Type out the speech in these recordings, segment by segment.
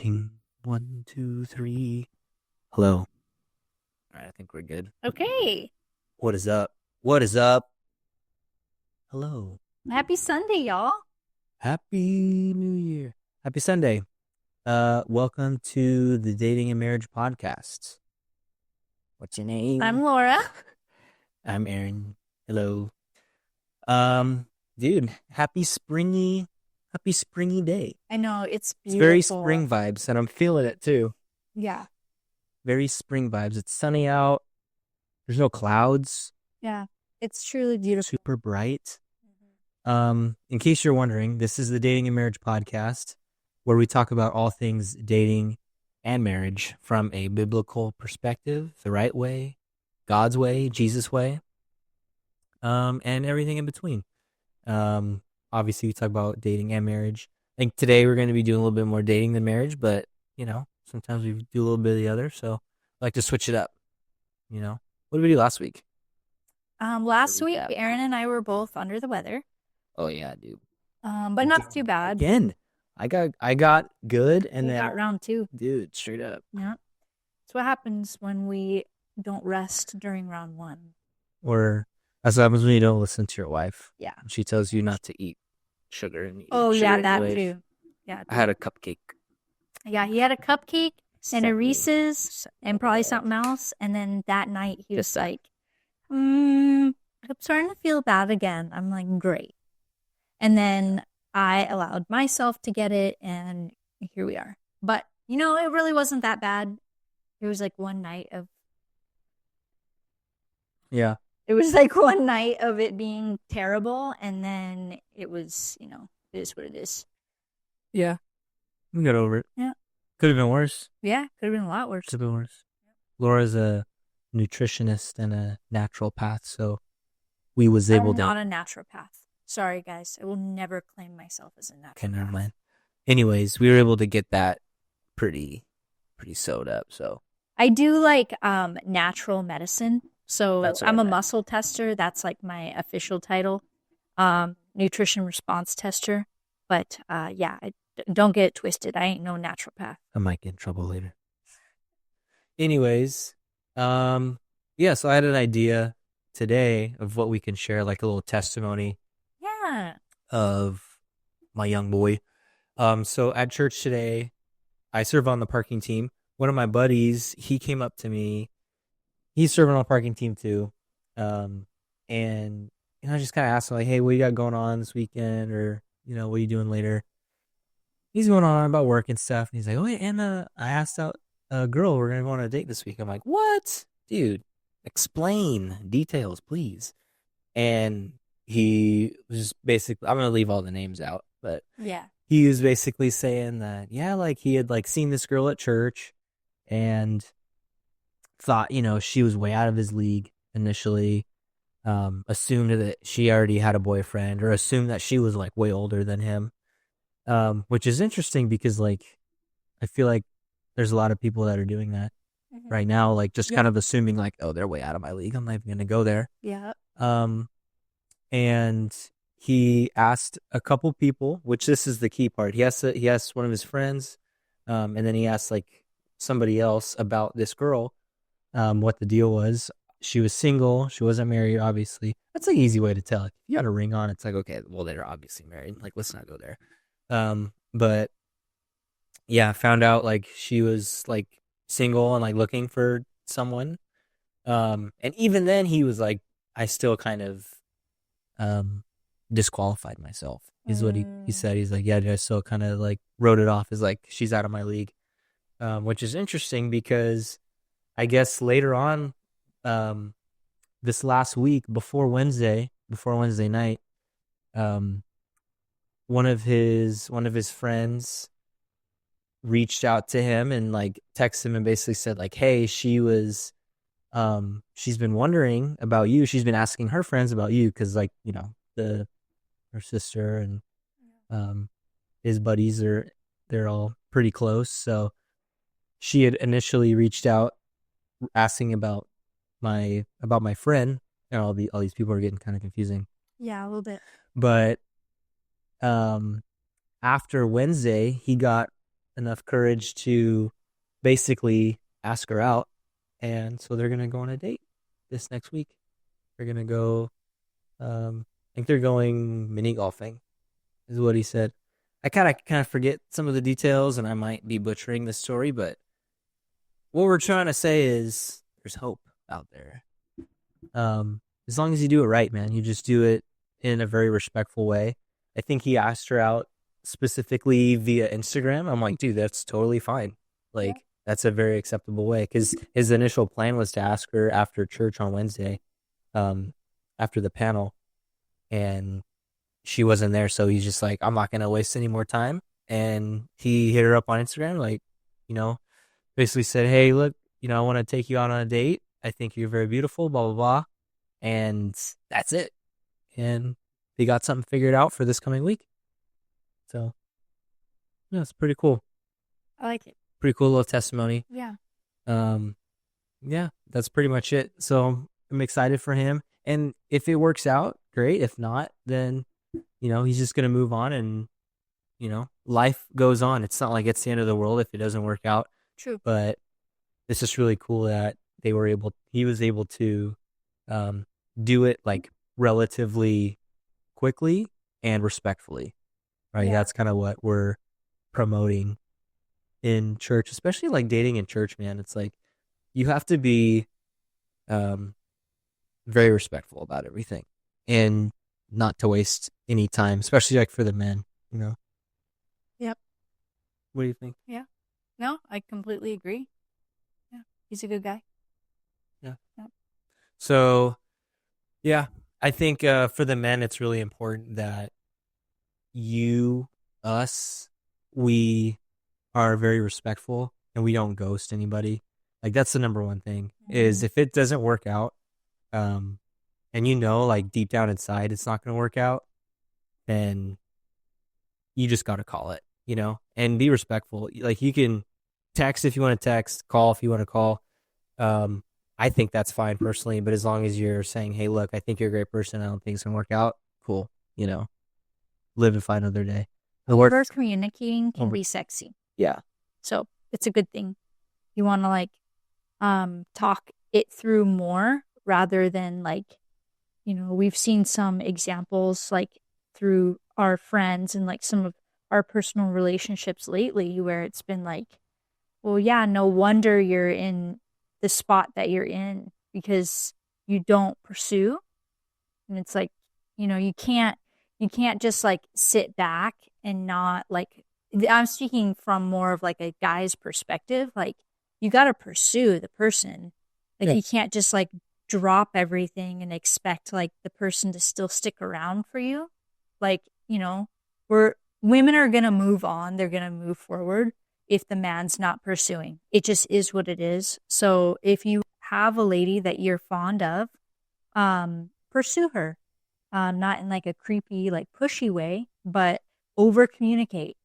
Ting. 1, 2, 3. Hello. All right, I think we're good. Okay. What is up? What is up? Hello. Happy Sunday, y'all. Happy New Year. Happy Sunday. Welcome to the Dating and Marriage Podcast. What's your name? I'm Laura. I'm Aaron. Hello. Dude, happy springy day. I know, it's It's beautiful. very spring vibes, and I'm feeling it too. Yeah. Very spring vibes. It's sunny out. There's no clouds. Yeah. It's truly beautiful. Super bright. In case you're wondering, this is the Dating and Marriage Podcast, where we talk about all things dating and marriage from a biblical perspective, the right way, God's way, Jesus' way, and everything in between. Obviously, we talk about dating and marriage. I think today we're going to be doing a little bit more dating than marriage, but, sometimes we do a little bit of the other, so I like to switch it up, What did we do last week? Last week, Aaron and I were both under the weather. Oh, yeah, dude. But not too bad. Again, I got good, and We then got round 2. dude, straight up. Yeah. That's what happens when we don't rest during round 1. Or that's what happens when you don't listen to your wife. Yeah. She tells you not to eat sugar and eat Oh, sugar yeah, that anyways. too. Yeah. I had a cupcake. Yeah, he had a cupcake and a Saturday. Reese's and probably something else. And then that night he was Just like, I'm starting to feel bad again. I'm like, great. And then I allowed myself to get it, and here we are. But, it really wasn't that bad. It was like one night of Yeah. It was like one night of it being terrible, and then it was, it is what it is. Yeah. We got over it. Yeah. Could have been worse. Yeah, could have been a lot worse. Could have been worse. Laura's a nutritionist and a naturopath, so we was able I'm to. not a naturopath. Sorry, guys. I will never claim myself as a naturopath. Okay, never mind. Anyways, we were able to get that pretty sewed up. So I do like natural medicine. So That's what I'm I a meant. muscle tester. That's like my official title. Nutrition response tester. But yeah, don't get it twisted. I ain't no naturopath. I might get in trouble later. Anyways, yeah, so I had an idea today of what we can share, like a little testimony Yeah. of my young boy. So at church today, I serve on the parking team. One of my buddies, he came up to me. He's serving on the parking team too. And I just kind of asked him, like, hey, what you got going on this weekend? Or, what are you doing later? He's going on about work and stuff. And he's like, oh, yeah, and I asked out a girl. We're going to go on a date this week. I'm like, what? Dude, explain details, please. And he was basically, I'm going to leave all the names out, but Yeah. he was basically saying that, yeah, like he had like seen this girl at church and thought, she was way out of his league initially. Assumed that she already had a boyfriend, or assumed that she was like way older than him. Which is interesting because like I feel like there's a lot of people that are doing that right now, like just kind of assuming like, oh, they're way out of my league. I'm not even gonna go there. Yeah. And he asked a couple people, which this is the key part. He asked one of his friends, and then he asked like somebody else about this girl, what the deal was. She was single. She wasn't married, obviously. That's an easy way to tell. If you got a ring on, it's like, okay, well, they're obviously married. Like, let's not go there. But yeah, found out like she was like single and like looking for someone. And even then he was like, I still kind of disqualified myself is what he said. He's like, yeah, I still kind of like wrote it off as like she's out of my league. Which is interesting because I guess later on, this last week before Wednesday night, one of his friends reached out to him and like texted him and basically said like, hey, she's been wondering about you. She's been asking her friends about you because like, her sister and his buddies they're all pretty close. So she had initially reached out asking about my friend, and all these people are getting kind of confusing. Yeah, a little bit. But after Wednesday, he got enough courage to basically ask her out. And so they're going to go on a date this next week. They're going to go, I think they're going mini golfing, is what he said. I kind of forget some of the details, and I might be butchering the story, but what we're trying to say is there's hope out there. As long as you do it right, man, you just do it in a very respectful way. I think he asked her out specifically via Instagram. I'm like, dude, that's totally fine. Like, that's a very acceptable way, because his initial plan was to ask her after church on Wednesday, after the panel, and she wasn't there. So he's just like, I'm not going to waste any more time. And he hit her up on Instagram, like, you know, basically said, hey, look, I want to take you out on a date. I think you're very beautiful, blah, blah, blah. And that's it. And they got something figured out for this coming week. So, yeah, it's pretty cool. I like it. Pretty cool little testimony. Yeah. Yeah, that's pretty much it. So I'm excited for him. And if it works out, great. If not, then, he's just going to move on, and, life goes on. It's not like it's the end of the world if it doesn't work out. True. But it's just really cool that he was able to do it like relatively quickly and respectfully, right? Yeah. That's kind of what we're promoting in church, especially like dating in church, man. It's like you have to be very respectful about everything and not to waste any time, especially like for the men, Yep. What do you think? Yeah. No, I completely agree. Yeah. He's a good guy. Yeah. Yep. So, yeah, I think for the men, it's really important that we are very respectful and we don't ghost anybody. Like, that's the number one thing, is if it doesn't work out, and like deep down inside it's not going to work out, then you just got to call it, and be respectful. Like, you can text if you want to text, call if you want to call. I think that's fine personally, but as long as you're saying, hey, look, I think you're a great person, I don't think it's going to work out, cool, live and find another day. Over communicating can be sexy. Yeah. So it's a good thing. You want to like talk it through more rather than like, we've seen some examples like through our friends and like some of our personal relationships lately where it's been like, well, yeah, no wonder you're in the spot that you're in because you don't pursue. And it's like, you can't just like sit back and not like, I'm speaking from more of like a guy's perspective. Like, you got to pursue the person. Like, you can't just like drop everything and expect like the person to still stick around for you. Like, women are going to move on. They're going to move forward if the man's not pursuing. It just is what it is. So if you have a lady that you're fond of, pursue her. Not in like a creepy, like pushy way, but over communicate.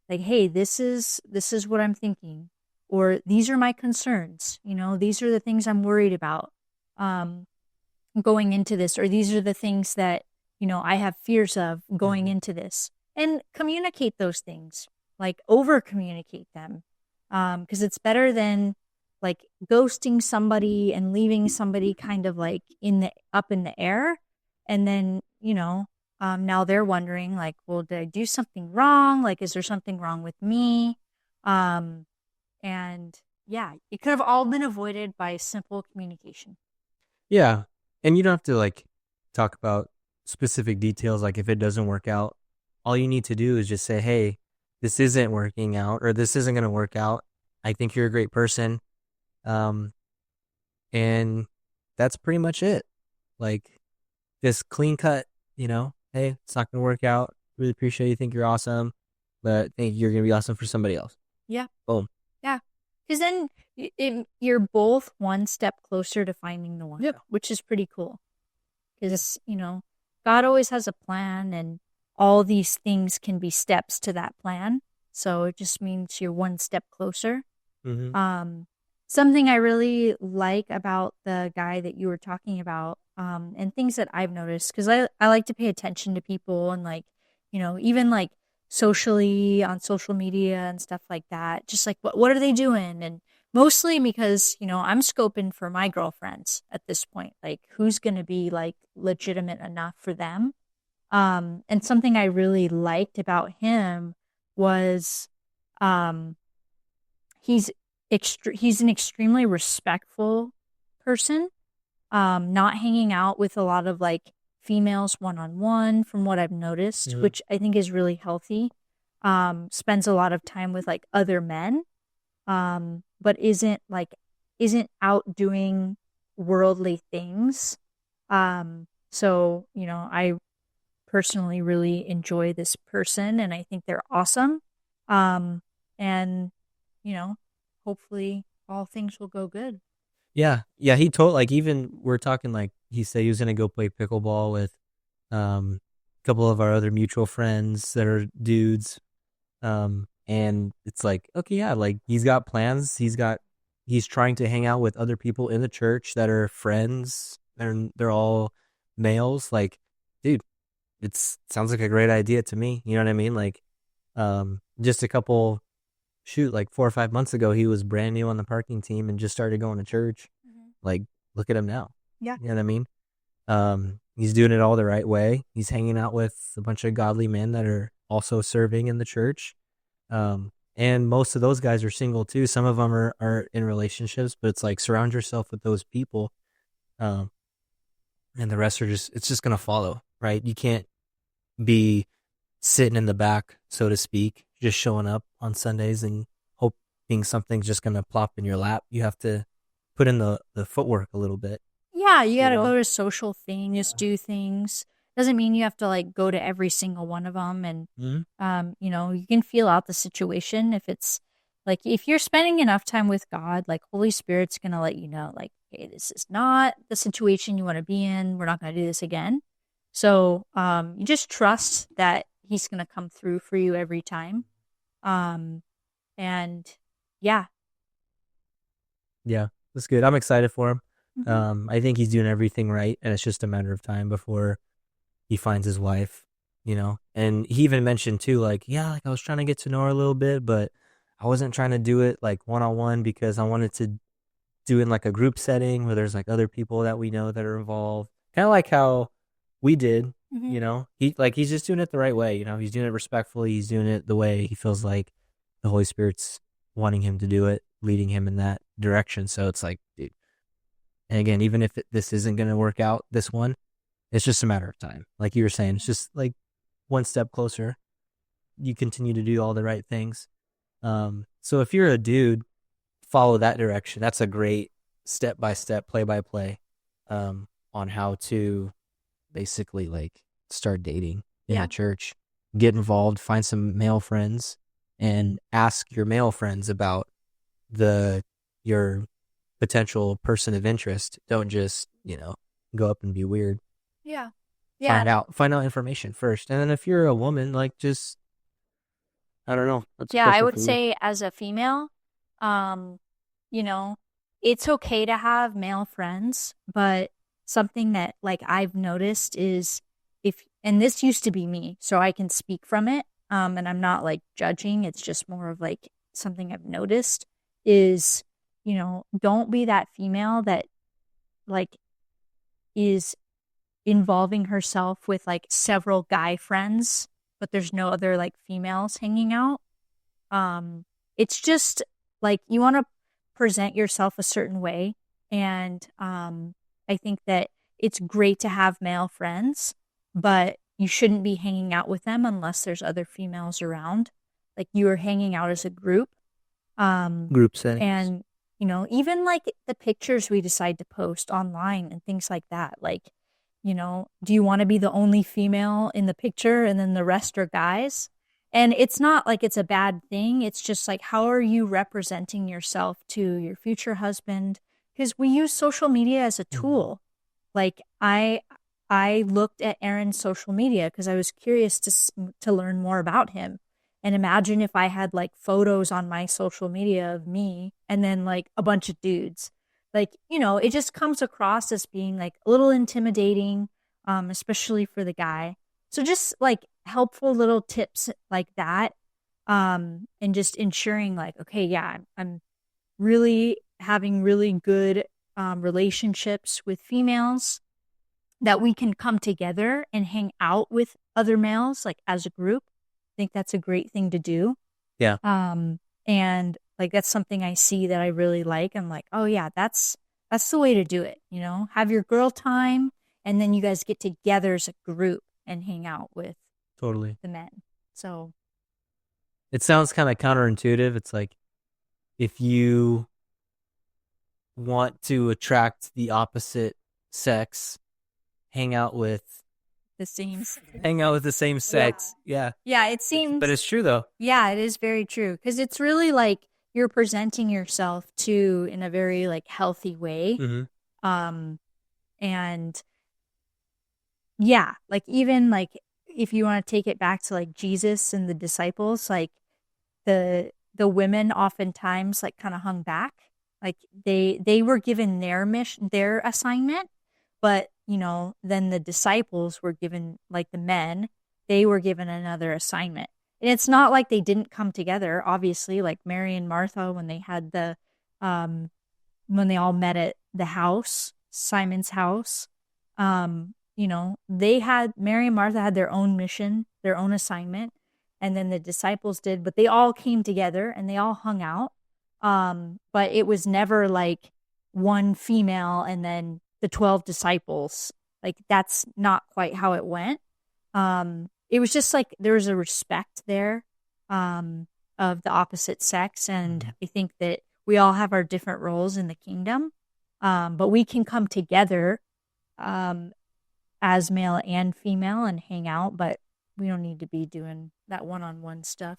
Like, hey, this is what I'm thinking, or these are my concerns. These are the things I'm worried about going into this, or these are the things that I have fears of going into this, and communicate those things. Like, over communicate them, because it's better than like ghosting somebody and leaving somebody kind of like up in the air. And then, now they're wondering like, well, did I do something wrong? Like, is there something wrong with me? And yeah, it could have all been avoided by simple communication. Yeah. And you don't have to like talk about specific details. Like, if it doesn't work out, all you need to do is just say, hey, this isn't working out, or this isn't going to work out. I think you're a great person. And that's pretty much it. Like, just clean cut, hey, it's not going to work out. Really appreciate you. Think you're awesome, but I think you're going to be awesome for somebody else. Yeah. Boom. Yeah. Because then you're both one step closer to finding the one, which is pretty cool. Because, God always has a plan, and all these things can be steps to that plan. So it just means you're one step closer. Mm-hmm. Something I really like about the guy that you were talking about, and things that I've noticed, because I like to pay attention to people and like, even like socially on social media and stuff like that. Just like what are they doing? And mostly because, I'm scoping for my girlfriends at this point. Like who's going to be like legitimate enough for them? And something I really liked about him was um he's he's an extremely respectful person, not hanging out with a lot of like females one on one from what I've noticed, Mhm. which I think is really healthy. Spends a lot of time with like other men, but isn't out doing worldly things. So, I personally really enjoy this person and I think they're awesome. Um, and, you know, hopefully all things will go good. Yeah, yeah. He told like even we're talking like he said he was gonna go play pickleball with a couple of our other mutual friends that are dudes. And it's like okay, yeah, like he's got plans. He's trying to hang out with other people in the church that are friends. They're all males. Like, dude, it's sounds like a great idea to me. You know what I mean? Like, just a couple shoot like 4 or 5 months ago, he was brand new on the parking team and just started going to church. Like, look at him now. Yeah. You know what I mean? He's doing it all the right way. He's hanging out with a bunch of godly men that are also serving in the church. And most of those guys are single too. Some of them are in relationships, but it's like surround yourself with those people. Um, and the rest are it's just going to follow, right? You can't be sitting in the back, so to speak, just showing up on Sundays and hoping something's just going to plop in your lap. You have to put in the footwork a little bit. Yeah, you got to know? go to social things, do things. Doesn't mean you have to like go to every single one of them. And, Mhm. you can feel out the situation. If it's like, if you're spending enough time with God, like Holy Spirit's going to let you know, like, hey, this is not the situation you want to be in. We're not going to do this again. So, you just trust that He's going to come through for you every time. And yeah. Yeah, that's good. I'm excited for him. Mhm. I think he's doing everything right, and it's just a matter of time before he finds his wife, you know? And he even mentioned too, like, yeah, like I was trying to get to know her a little bit, but I wasn't trying to do it like one on one because I wanted to do it in like a group setting where there's like other people that we know that are involved. Kind of like how we did, Mhm. you know? He's just doing it the right way, you know? He's doing it respectfully, he's doing it the way he feels like the Holy Spirit's wanting him to do it, leading him in that direction. So it's like, dude. And again, even if this isn't going to work out, this one, it's just a matter of time. Like you were saying, it's just like one step closer. You continue to do all the right things. So if you're a dude, follow that direction. That's a great step by step, play by play, on how to basically like start dating in Yeah. a church. Get involved, find some male friends, and ask your male friends about your potential person of interest. Don't just go up and be weird. Yeah. Find Yeah. out information first, and then if you're a woman, like just I don't know. That's a Yeah, I question would for you. say as a female, um, you know, it's okay to have male friends, but something that like I've noticed is and this used to be me, so I can speak from it. And I'm not like judging, it's just more of like something I've noticed is, don't be that female that like is involving herself with like several guy friends, but there's no other like females hanging out. It's just like you want to present yourself a certain way. And I think that it's great to have male friends, but you shouldn't be hanging out with them unless there's other females around. Like you are hanging out as a group. Um, Group settings. and, even like the pictures we decide to post online and things like that. Like, do you want to be the only female in the picture and then the rest are guys? And it's not like it's a bad thing. It's just like, how are you representing yourself to your future husband? Because we use social media as a tool. Like I looked at Aaron's social media because I was curious to learn more about him. And imagine if I had like photos on my social media of me and then like a bunch of dudes. Like, it just comes across as being like a little intimidating, especially for the guy. So just like helpful little tips like that, and just ensuring like, okay, yeah, I'm really having really good relationships with females, that we can come together and hang out with other males like as a group. I think that's a great thing to do. Yeah. And like that's something I see that I really like. I'm like, oh yeah, that's the way to do it, Have your girl time, and then you guys get together as a group and hang out with Totally. the men. So it sounds kind of counterintuitive. It's like if you want to attract the opposite sex, hang out with the same sex. Yeah. Yeah, it seems. But it's true though. Yeah, it is very true, because it's really like you're presenting yourself to in a very like healthy way. Mm-hmm. And yeah, like even like if you want to take it back to like Jesus and the disciples, like the women oftentimes like kind of hung back. Like they were given their mission, their assignment, but then the disciples were given, like the men, they were given another assignment. And it's not like they didn't come together, obviously, like Mary and Martha when they had when they all met at the house, Simon's house. They had, Mary and Martha had their own mission, their own assignment, and then the disciples did, but they all came together and they all hung out. But it was never like one female and then the 12 disciples. Like that's not quite how it went. It was just like there was a respect there of the opposite sex, and I think that we all have our different roles in the kingdom, but we can come together as male and female and hang out, but we don't need to be doing that one-on-one stuff.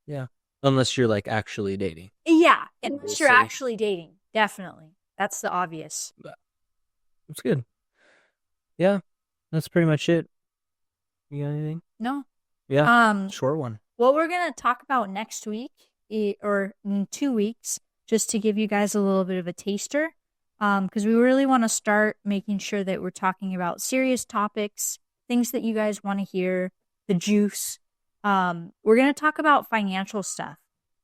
Yeah. Unless you're like actually dating. Yeah. Unless you're actually dating. Definitely. That's the obvious. That's good. Yeah. That's pretty much it. You got anything? No. Yeah. Short one. What we're going to talk about next week or in 2 weeks, just to give you guys a little bit of a taster, because we really want to start making sure that we're talking about serious topics, things that you guys want to hear, the juice. We're going to talk about financial stuff.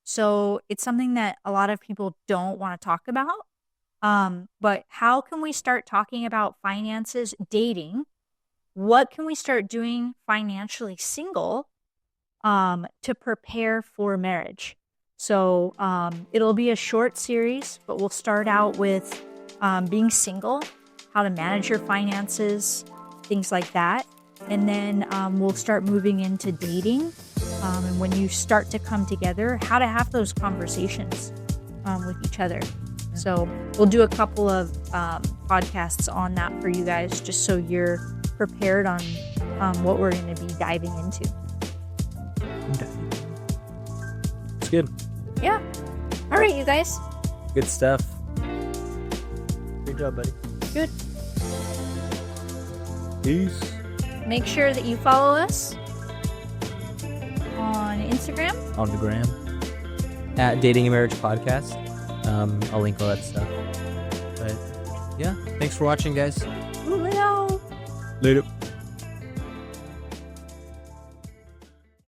So it's something that a lot of people don't want to talk about. But how can we start talking about finances, dating? What can we start doing financially single to prepare for marriage? So it'll be a short series, but we'll start out with being single, how to manage your finances, things like that. And then we'll start moving into dating. And when you start to come together, how to have those conversations with each other. So we'll do a couple of podcasts on that for you guys, just so you're prepared on what we're going to be diving into. It's good. Yeah. All right, you guys. Good stuff. Good job, buddy. Good. Peace. Make sure that you follow us on Instagram. On the gram. At Dating and Marriage Podcast. I'll link all that stuff. But yeah, thanks for watching, guys. Later. Later.